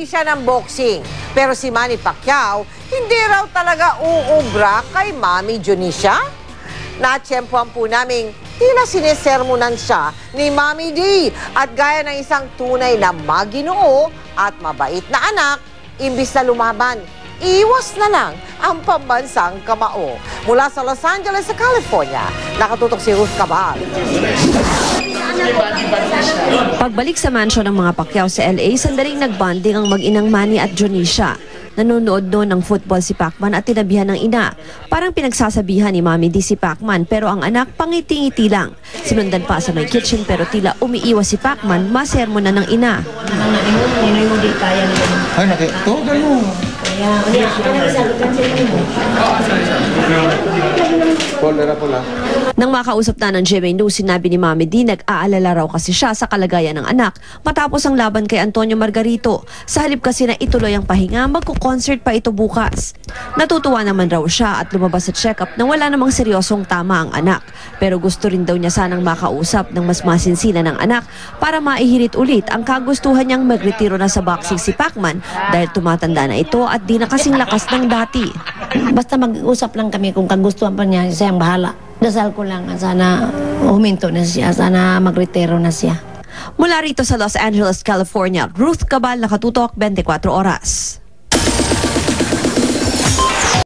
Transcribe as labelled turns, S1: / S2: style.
S1: siya ng boxing. Pero si Manny Pacquiao, hindi raw talaga uubra kay Mami Junicia. Natsyempohan po naming tila sinesermonan siya ni Mami D. At gaya ng isang tunay na maginoo at mabait na anak, imbis na lumaban, iwas na lang ang pambansang kamao. Mula sa Los Angeles sa California, nakatutok si Ruth Cabal.
S2: Pagbalik sa mansion ng mga Pacquiao sa LA, sandaling nagbanding ang mag-inang Manny at Junicia. Nanonood noon ng football si Pacman at tinabihan ng ina. Parang pinagsasabihan ni Mami D si Pacman pero ang anak pangiti-ngiti lang. Sinundan pa sa may kitchen pero tila umiiwas si Pacman, masermo na ng ina.
S3: Ay, nakitugan mo.
S2: Nang makausap na ng GMA News, sinabi ni Mami D, nag-aalala raw kasi siya sa kalagayan ng anak matapos ang laban kay Antonio Margarito. Sa halip kasi na ituloy ang pahinga, magko-concert pa ito bukas. Natutuwa naman raw siya at lumabas sa check-up na wala namang seryosong tama ang anak. Pero gusto rin daw niya sanang makausap ng mas masinsina ng anak para maihirit ulit ang kagustuhan niyang magretiro na sa boxing si Pacman dahil tumatanda na ito at di na kasing lakas ng dati.
S4: Basta mag-usap lang kami kung kagustuhan pa niya, siya ang bahala. Dasal ko lang, sana huminto na siya, sana magretiro na siya.
S2: Mula rito sa Los Angeles, California, Ruth Cabal, nakatutok 24 oras.